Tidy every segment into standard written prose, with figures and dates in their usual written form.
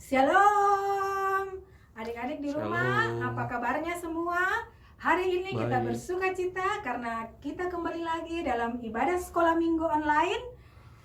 Shalom, adik-adik di rumah, Shalom. apa kabarnya semua? Hari ini kita Baik. bersuka cita karena kita kembali lagi dalam ibadah sekolah minggu online.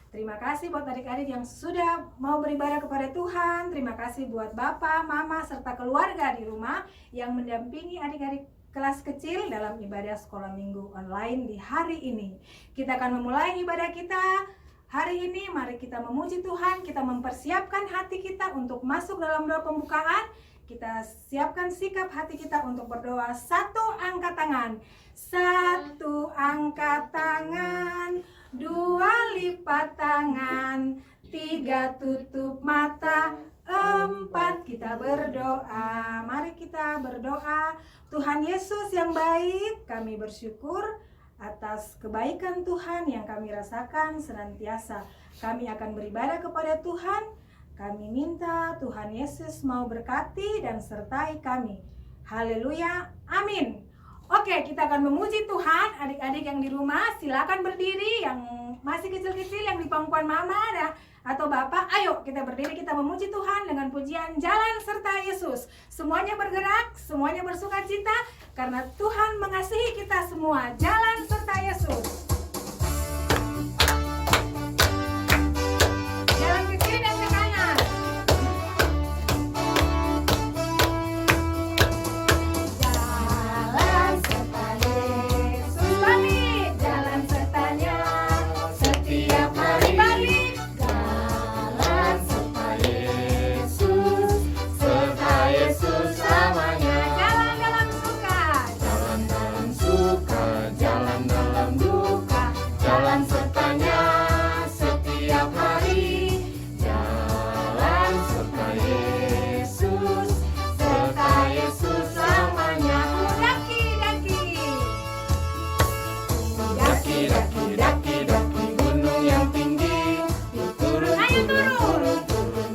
Terima kasih buat adik-adik yang sudah mau beribadah kepada Tuhan. Terima kasih buat Bapak, Mama, serta keluarga di rumah yang mendampingi adik-adik kelas kecil dalam ibadah sekolah minggu online di hari ini. Kita akan memulai ibadah kita hari ini. Mari kita memuji Tuhan, kita mempersiapkan hati kita untuk masuk dalam doa pembukaan. Kita siapkan sikap hati kita untuk berdoa. Satu, angkat tangan. Satu, angkat tangan. Dua, lipat tangan. Tiga, tutup mata. Empat, kita berdoa. Mari kita berdoa. Tuhan Yesus yang baik, kami bersyukur atas kebaikan Tuhan yang kami rasakan senantiasa. Kami akan beribadah kepada Tuhan. Kami minta Tuhan Yesus mau berkati dan sertai kami. Haleluya, amin. Oke, kita akan memuji Tuhan. Adik-adik yang di rumah silakan berdiri. Yang masih kecil-kecil yang di pangkuan mama atau bapak, ayo kita berdiri, kita memuji Tuhan dengan pujian Jalan Serta Yesus. Semuanya bergerak, semuanya bersuka cita karena Tuhan mengasihi kita semua. Jalan Serta Yesus. Jalan ke kiri dan ke kanan. Jalan serta Yesus. Balik. Jalan sertanya setiap hari. Balik. Jalan serta Yesus. Serta Yesus selamanya. Jalan dalam suka. Jalan dalam suka. Jalan dalam duka. Jalan sertanya setiap hari. Jalan serta Yesus. Serta Yesus selamanya. Daki gunung yang tinggi. Turun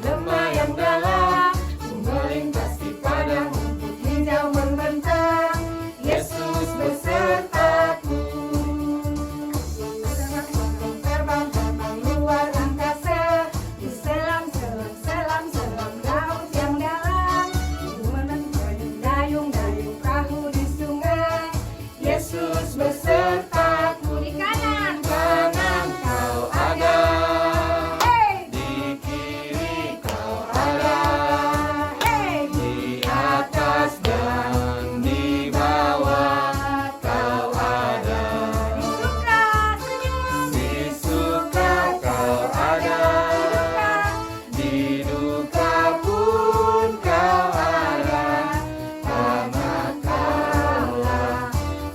lembah yang dalam. Melintasi padang rumput hijau membentang. Yesus besertaku. Terbang luar angkasa. Selam laut yang dalam. Dayung perahu di sungai. Yesus besertaku. Di kanan kau ada. Di kiri kau ada. Di atas dan di bawah kau ada. Di suka kau ada. Di duka pun kau ada. Karena kaulah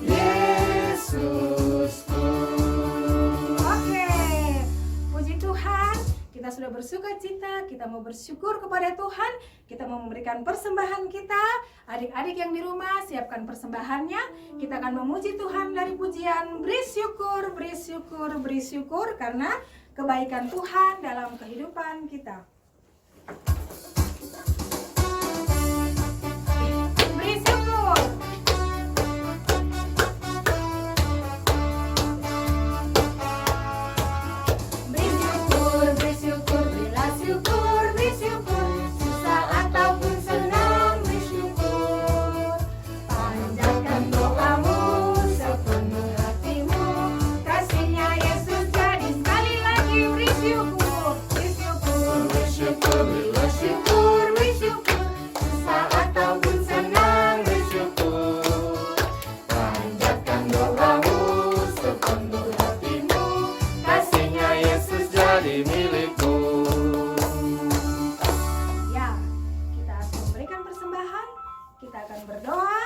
Yesusku. Oke, puji Tuhan, kita sudah bersuka cita, kita mau bersyukur kepada Tuhan, kita mau memberikan persembahan kita. Adik-adik yang di rumah, siapkan persembahannya. Kita akan memuji Tuhan dari pujian beri syukur karena kebaikan Tuhan dalam kehidupan kita. Beri syukur. Beri syukur, susah ataupun senang, beri syukur. Panjatkan doamu sepenuh hatimu, kasihnya Yesus jadi. Sekali lagi beri syukur, susah ataupun senang, beri syukur. Panjatkan doamu sepenuh hatimu, kasihnya Yesus jadi milikku. Ya, kita akan memberikan persembahan, kita akan berdoa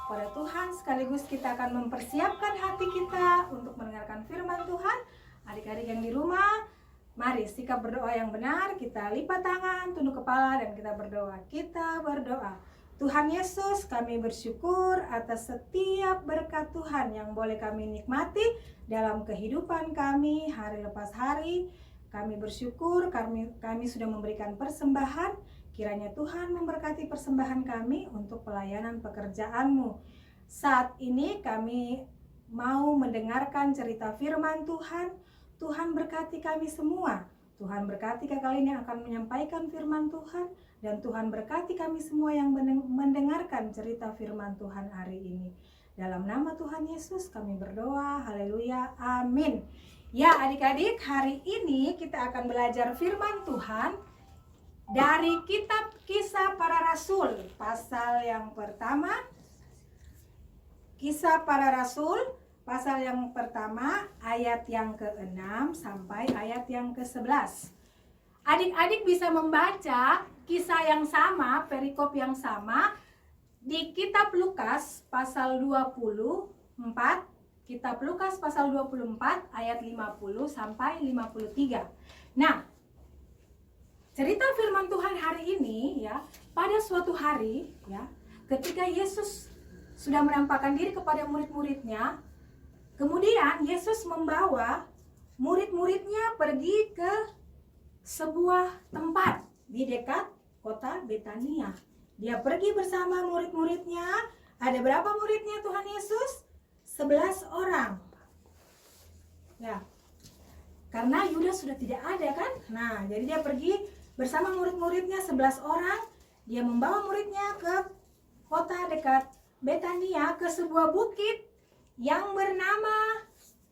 kepada Tuhan, sekaligus kita akan mempersiapkan hati kita untuk mendengarkan firman Tuhan. Adik-adik yang di rumah, mari sikap berdoa yang benar, kita lipat tangan, tunduk kepala, dan kita berdoa. Kita berdoa. Tuhan Yesus, kami bersyukur atas setiap berkat Tuhan yang boleh kami nikmati dalam kehidupan kami hari lepas hari. Kami bersyukur kami sudah memberikan persembahan. Kiranya Tuhan memberkati persembahan kami untuk pelayanan pekerjaan-Mu. Saat ini kami mau mendengarkan cerita firman Tuhan. Tuhan berkati kami semua. Tuhan berkati kakak ini akan menyampaikan firman Tuhan, dan Tuhan berkati kami semua yang mendengarkan cerita firman Tuhan hari ini. Dalam nama Tuhan Yesus kami berdoa, haleluya, amin. Ya adik-adik, hari ini kita akan belajar firman Tuhan dari kitab Kisah Para Rasul, pasal yang pertama. Kisah Para Rasul, pasal yang pertama, ayat yang ke-6 sampai ayat yang ke-11. Adik-adik bisa membaca kisah yang sama, perikop yang sama di kitab Lukas pasal 24. Kitab Lukas pasal 24 ayat 50 sampai 53. Nah, cerita firman Tuhan hari ini ya, pada suatu hari ya, ketika Yesus sudah menampakkan diri kepada murid-muridnya, kemudian Yesus membawa murid-muridnya pergi ke sebuah tempat di dekat kota Betania. Dia pergi bersama murid-muridnya. Ada berapa muridnya Tuhan Yesus? 11 orang. Ya, karena Yudas sudah tidak ada kan? Nah, jadi dia pergi bersama murid-muridnya 11 orang. Dia membawa muridnya ke kota dekat Betania, ke sebuah bukit yang bernama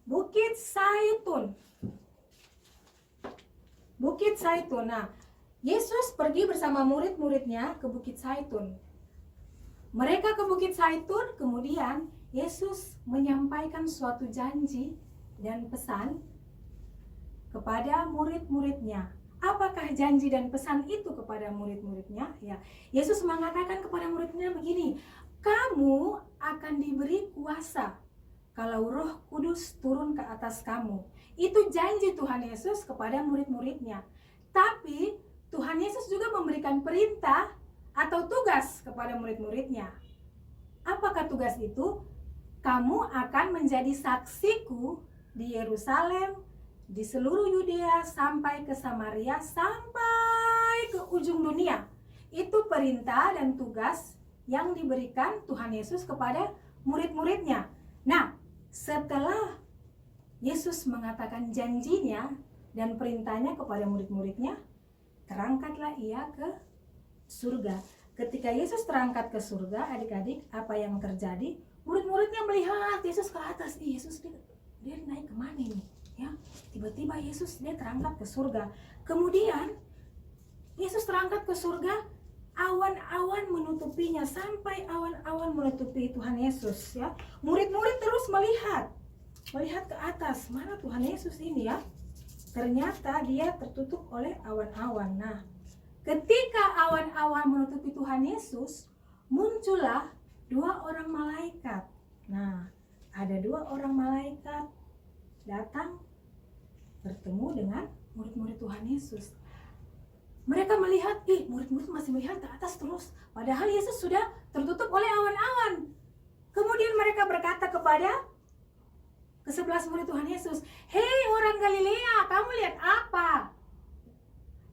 Bukit Zaitun. Bukit Zaitun. Nah, Yesus pergi bersama murid-muridnya ke Bukit Zaitun. Mereka ke Bukit Zaitun, kemudian Yesus menyampaikan suatu janji dan pesan kepada murid-muridnya. Apakah janji dan pesan itu kepada murid-muridnya? Ya, Yesus mengatakan kepada murid-muridnya begini, kamu akan diberi kuasa kalau Roh Kudus turun ke atas kamu. Itu janji Tuhan Yesus kepada murid-muridnya. Tapi Tuhan Yesus juga memberikan perintah atau tugas kepada murid-muridnya. Apakah tugas itu? Kamu akan menjadi saksiku di Yerusalem, di seluruh Yudea, sampai ke Samaria, sampai ke ujung dunia. Itu perintah dan tugas yang diberikan Tuhan Yesus kepada murid-muridnya. Nah, setelah Yesus mengatakan janjinya dan perintahnya kepada murid-muridnya, terangkatlah ia ke surga. Ketika Yesus terangkat ke surga, adik-adik, apa yang terjadi? Murid-muridnya melihat Yesus ke atas. Yesus dia naik kemana nih? Ya, tiba-tiba Yesus dia terangkat ke surga. Kemudian Yesus terangkat ke surga, awan-awan menutupinya, sampai awan-awan menutupi Tuhan Yesus ya. Murid-murid terus melihat ke atas, mana Tuhan Yesus ini ya. Ternyata dia tertutup oleh awan-awan. Nah, ketika awan-awan menutupi Tuhan Yesus, muncullah 2 orang malaikat. Nah, ada 2 orang malaikat datang bertemu dengan murid-murid Tuhan Yesus. Mereka melihat, murid-murid masih melihat ke atas terus, padahal Yesus sudah tertutup oleh awan-awan. Kemudian mereka berkata kepada ke-11 murid Tuhan Yesus, "Hei orang Galilea, kamu lihat apa?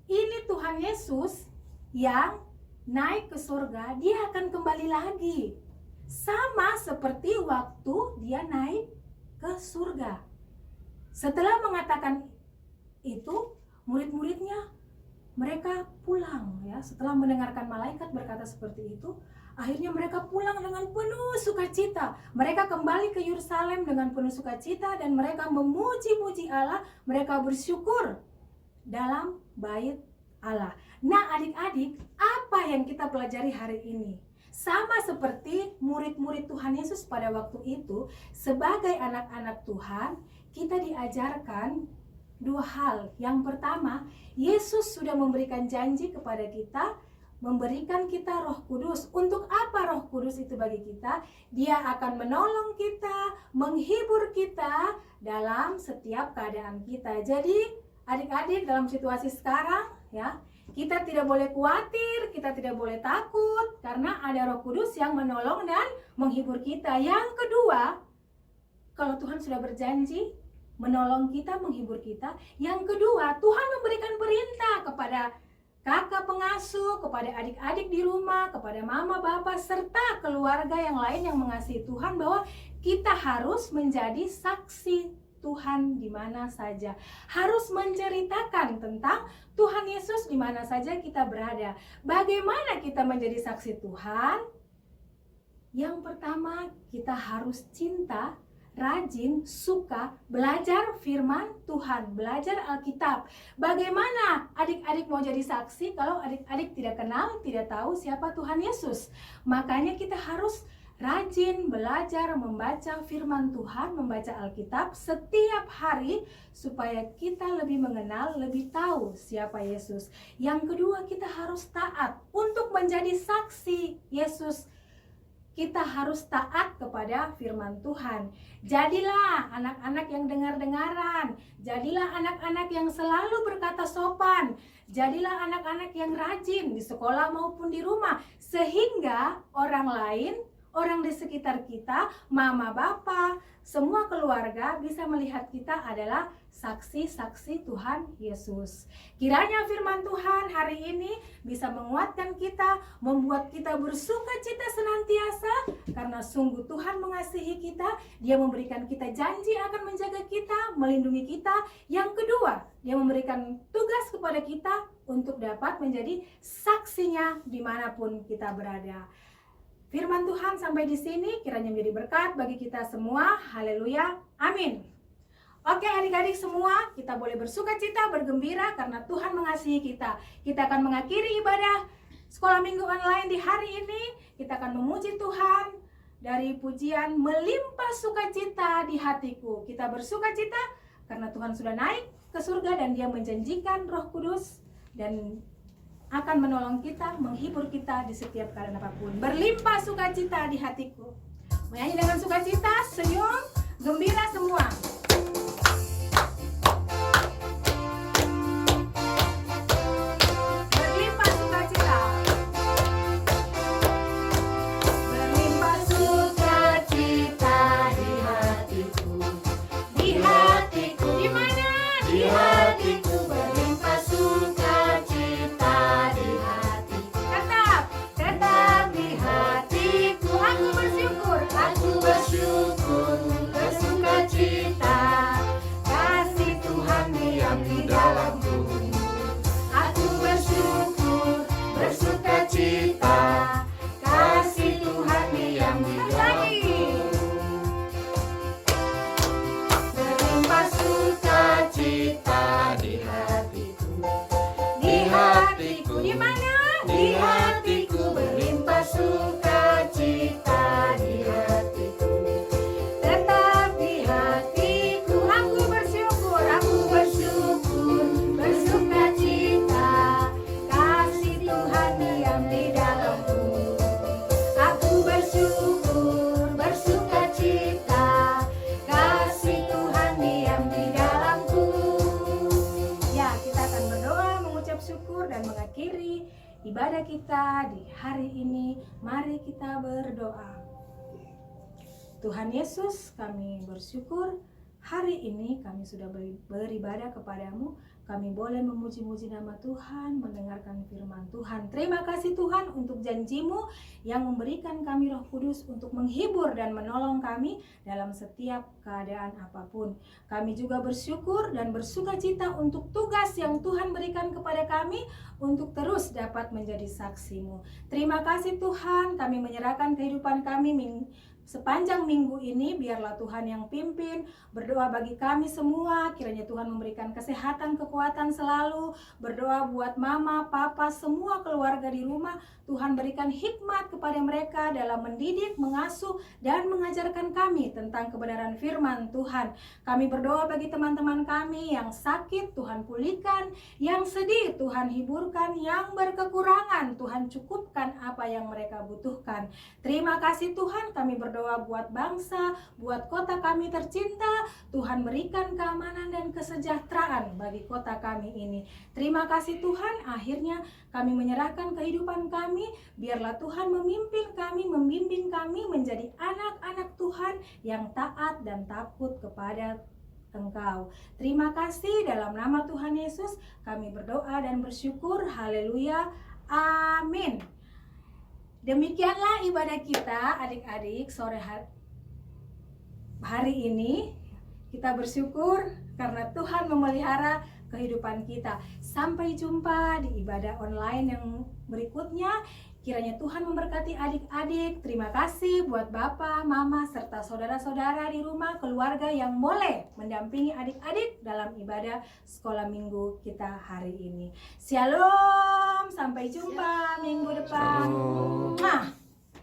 Ini Tuhan Yesus yang naik ke surga, dia akan kembali lagi. Sama seperti waktu dia naik ke surga." Setelah mengatakan itu, murid-muridnya mereka pulang ya. Setelah mendengarkan malaikat berkata seperti itu, akhirnya mereka pulang dengan penuh sukacita. Mereka kembali ke Yerusalem dengan penuh sukacita dan mereka memuji-muji Allah, mereka bersyukur dalam bait Allah. Nah, adik-adik, apa yang kita pelajari hari ini? Sama seperti murid-murid Tuhan Yesus pada waktu itu, sebagai anak-anak Tuhan, kita diajarkan 2 hal. Yang pertama, Yesus sudah memberikan janji kepada kita, memberikan kita Roh Kudus. Untuk apa Roh Kudus itu bagi kita? Dia akan menolong kita, menghibur kita dalam setiap keadaan kita. Jadi, adik-adik, dalam situasi sekarang ya, kita tidak boleh khawatir, kita tidak boleh takut, karena ada Roh Kudus yang menolong dan menghibur kita. Yang kedua, kalau Tuhan sudah berjanji menolong kita, menghibur kita. Yang kedua, Tuhan memberikan perintah kepada kakak pengasuh, kepada adik-adik di rumah, kepada mama, bapak, serta keluarga yang lain yang mengasihi Tuhan, bahwa kita harus menjadi saksi Tuhan di mana saja. Harus menceritakan tentang Tuhan Yesus di mana saja kita berada. Bagaimana kita menjadi saksi Tuhan? Yang pertama, kita harus cinta, rajin, suka belajar firman Tuhan, belajar Alkitab. Bagaimana adik-adik mau jadi saksi kalau adik-adik tidak kenal, tidak tahu siapa Tuhan Yesus? Makanya kita harus rajin belajar membaca firman Tuhan, membaca Alkitab setiap hari supaya kita lebih mengenal, lebih tahu siapa Yesus. Yang kedua, kita harus taat untuk menjadi saksi Yesus. Kita harus taat kepada firman Tuhan. Jadilah anak-anak yang dengar-dengaran. Jadilah anak-anak yang selalu berkata sopan. Jadilah anak-anak yang rajin di sekolah maupun di rumah. Sehingga orang lain, orang di sekitar kita, mama, bapa, semua keluarga bisa melihat kita adalah saksi-saksi Tuhan Yesus. Kiranya firman Tuhan hari ini bisa menguatkan kita, membuat kita bersuka cita senantiasa, karena sungguh Tuhan mengasihi kita. Dia memberikan kita janji akan menjaga kita, melindungi kita. Yang kedua, Dia memberikan tugas kepada kita untuk dapat menjadi saksinya dimanapun kita berada. Firman Tuhan sampai di sini kiranya menjadi berkat bagi kita semua. Haleluya. Amin. Oke adik-adik semua, kita boleh bersuka cita, bergembira karena Tuhan mengasihi kita. Kita akan mengakhiri ibadah sekolah minggu online di hari ini. Kita akan memuji Tuhan dari pujian melimpah sukacita di hatiku. Kita bersuka cita karena Tuhan sudah naik ke surga dan Dia menjanjikan Roh Kudus dan akan menolong kita, menghibur kita di setiap keadaan apapun. Berlimpah sukacita di hatiku. Menyanyi dengan sukacita, senyum, gembira semua. Berlimpah sukacita. Berlimpah sukacita di hatiku. Di hatiku. Di mana? Di hatiku berlimpah sukacita. Bersyukur, bersuka cita, kasih Tuhan diam di dalamku. Aku bersyukur, bersuka cita, kasih Tuhan diam di dalamku. Berlimpah suka cita di hatiku. Di hatiku, di mana? Di hatiku berlimpah suka cita di hatiku. Tetap di hatiku, aku bersyukur, bersuka cita, kasih Tuhan diam di dalamku. Aku bersyukur, bersuka cita, kasih Tuhan diam di dalamku. Ya, kita akan berdoa, mengucap syukur dan mengakhiri ibadah kita di hari ini. Mari kita berdoa. Tuhan Yesus, kami bersyukur hari ini kami sudah beribadah kepadamu. Kami boleh memuji-muji nama Tuhan, mendengarkan firman Tuhan. Terima kasih Tuhan untuk janji-Mu yang memberikan kami Roh Kudus untuk menghibur dan menolong kami dalam setiap keadaan apapun. Kami juga bersyukur dan bersuka cita untuk tugas yang Tuhan berikan kepada kami untuk terus dapat menjadi saksi-Mu. Terima kasih Tuhan, kami menyerahkan kehidupan kami sepanjang minggu ini, biarlah Tuhan yang pimpin. Berdoa bagi kami semua, kiranya Tuhan memberikan kesehatan, kekuatan selalu. Berdoa buat mama, papa, semua keluarga di rumah. Tuhan berikan hikmat kepada mereka dalam mendidik, mengasuh, dan mengajarkan kami tentang kebenaran firman Tuhan. Kami berdoa bagi teman-teman kami yang sakit, Tuhan pulihkan. Yang sedih, Tuhan hiburkan. Yang berkekurangan, Tuhan cukupkan apa yang mereka butuhkan. Terima kasih Tuhan, kami berdoa buat bangsa, buat kota kami tercinta. Tuhan berikan keamanan dan kesejahteraan bagi kota kami ini. Terima kasih Tuhan, akhirnya kami menyerahkan kehidupan kami. Biarlah Tuhan memimpin kami, membimbing kami menjadi anak-anak Tuhan yang taat dan takut kepada Engkau. Terima kasih, dalam nama Tuhan Yesus kami berdoa dan bersyukur. Haleluya, amin. Demikianlah ibadah kita adik-adik sore hari ini. Kita bersyukur karena Tuhan memelihara kehidupan kita. Sampai jumpa di ibadah online yang berikutnya. Kiranya Tuhan memberkati adik-adik. Terima kasih buat Bapak, Mama, serta saudara-saudara di rumah, keluarga yang boleh mendampingi adik-adik dalam ibadah sekolah minggu kita hari ini. Shalom, sampai jumpa minggu depan. Shalom. Nah,